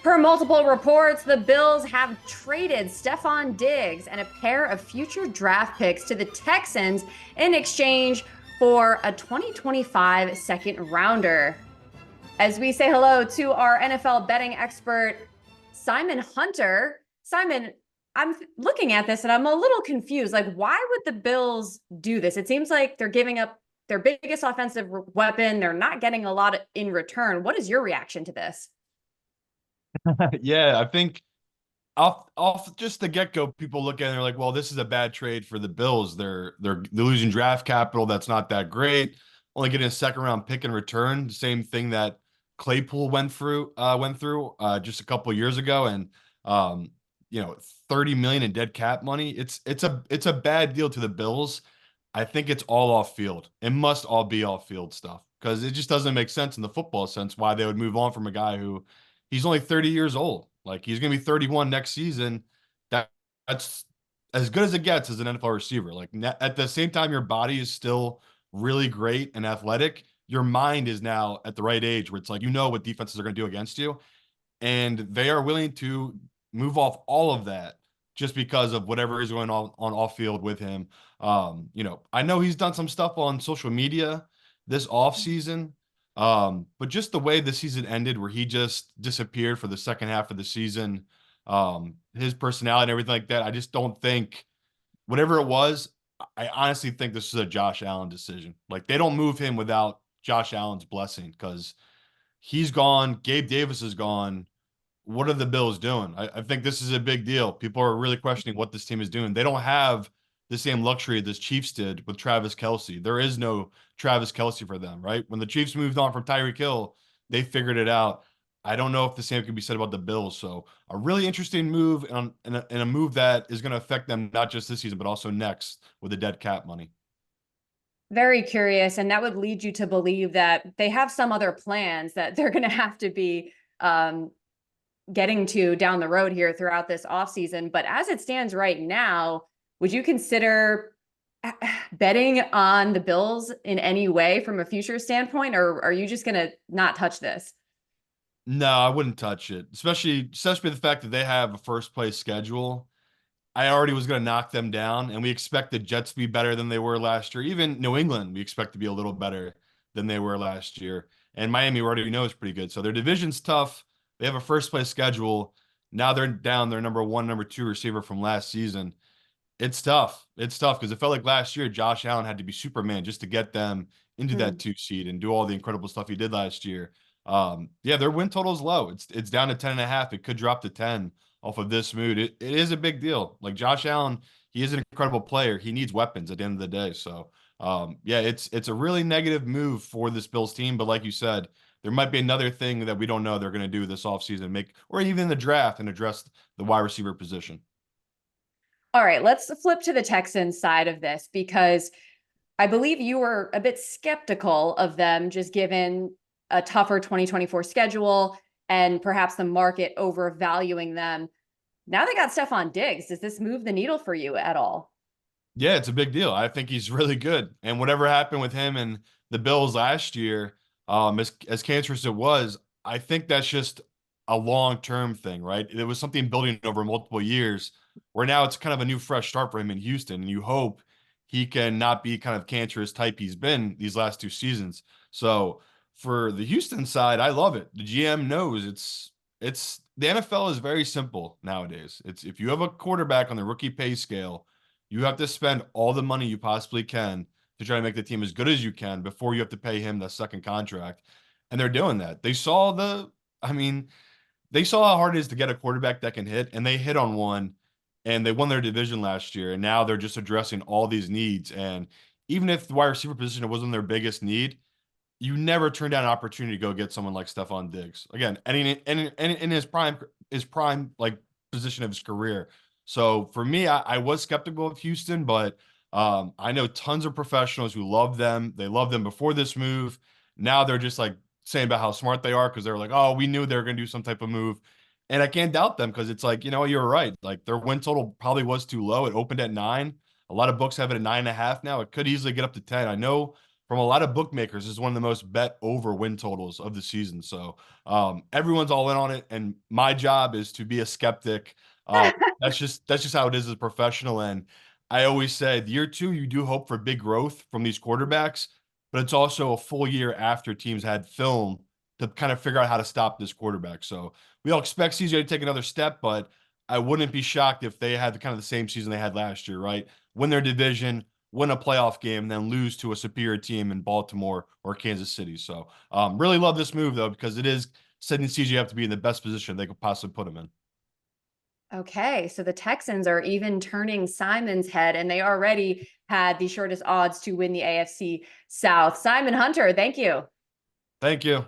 Per multiple reports, the Bills have traded Stefon Diggs and a pair of future draft picks to the Texans in exchange for a 2025 second rounder. As we say hello to our NFL betting expert, Simon Hunter. Simon, I'm looking at this and I'm a little confused. Like, why would the Bills do this? It seems like they're giving up their biggest offensive weapon. They're not getting a lot in return. What is your reaction to this? Yeah, I think off just the get-go, people look at it and they're like, well, this is a bad trade for the Bills. They're losing draft capital that's not that great. Only getting a second round pick in return. The same thing that Claypool went through just a couple years ago. And um, 30 million in dead cap money. It's a bad deal to the Bills. I think it's all off field. It must all be off field stuff because it just doesn't make sense in the football sense why they would move on from a guy who he's only 30 years old. Like he's going to be 31 next season. That that's as good as it gets as an NFL receiver. Like at the same time, your body is still really great and athletic. Your mind is now at the right age where it's like, what defenses are going to do against you. And they are willing to move off all of that just because of whatever is going on off field with him. I know he's done some stuff on social media this off season, but just the way the season ended, where he just disappeared for the second half of the season, his personality and everything like that, I just don't think whatever it was. I honestly think this is a Josh Allen decision. Like they don't move him without Josh Allen's blessing because he's gone. Gabe Davis is gone. What are the Bills doing? I think this is a big deal. People are really questioning what this team is doing. They don't have the same luxury this Chiefs did with Travis Kelce. There is no Travis Kelce for them, right? When the Chiefs moved on from Tyreek Hill, they figured it out. I don't know if the same can be said about the Bills. So a really interesting move and a move that is going to affect them not just this season, but also next with the dead cap money. Very curious. And that would lead you to believe that they have some other plans that they're going to have to be getting to down the road here throughout this offseason. But as it stands right now, would you consider betting on the Bills in any way from a future standpoint, or are you just going to not touch this? No, I wouldn't touch it, especially the fact that they have a first place schedule. I already was going to knock them down, and we expect the Jets to be better than they were last year. Even New England, we expect to be a little better than they were last year. And Miami, we already know, is pretty good. So their division's tough. They have a first place schedule. Now they're down their number one, number two receiver from last season. It's tough. It's tough because it felt like last year Josh Allen had to be Superman just to get them into that 2 seed and do all the incredible stuff he did last year. Yeah, their win total is low. It's down to 10.5. It could drop to 10 off of this mood. It is a big deal. Like Josh Allen, he is an incredible player. He needs weapons at the end of the day. So yeah, it's a really negative move for this Bills team. But like you said, there might be another thing that we don't know they're going to do this offseason, make or even in the draft and address the wide receiver position. All right, let's flip to the Texans side of this because I believe you were a bit skeptical of them just given a tougher 2024 schedule and perhaps the market overvaluing them. Now they got Stefon Diggs. Does this move the needle for you at all? Yeah, it's a big deal. I think he's really good. And whatever happened with him and the Bills last year, as cancerous as it was, I think that's just a long-term thing, right? It was something building over multiple years, where now it's kind of a new fresh start for him in Houston. And you hope he can not be kind of cancerous type he's been these last 2 seasons. So for the Houston side, I love it. The GM knows it's the NFL is very simple nowadays. It's if you have a quarterback on the rookie pay scale, you have to spend all the money you possibly can to try to make the team as good as you can before you have to pay him the second contract. And they're doing that. I mean, they saw how hard it is to get a quarterback that can hit, and they hit on one, and they won their division last year. And now they're just addressing all these needs. And even if the wide receiver position wasn't their biggest need, you never turn down an opportunity to go get someone like Stefon Diggs. Again, and in his prime like position of his career. So for me, I was skeptical of Houston, but I know tons of professionals who love them. They loved them before this move. Now they're just like saying about how smart they are because they're like, oh, we knew they were going to do some type of move. And I can't doubt them because it's like, you're right. Like their win total probably was too low. It opened at 9. A lot of books have it at 9.5 now. It could easily get up to 10. I know from a lot of bookmakers, this is one of the most bet over win totals of the season. So everyone's all in on it, and my job is to be a skeptic. That's just how it is as a professional. And I always say, year two, you do hope for big growth from these quarterbacks, but it's also a full year after teams had film to kind of figure out how to stop this quarterback. So we all expect CJ to take another step, but I wouldn't be shocked if they had the same season they had last year, right? Win their division, win a playoff game, then lose to a superior team in Baltimore or Kansas City. So really love this move, though, because it is setting CJ up to be in the best position they could possibly put him in. Okay, so the Texans are even turning Simon's head, and they already had the shortest odds to win the AFC South. Simon Hunter, thank you. Thank you.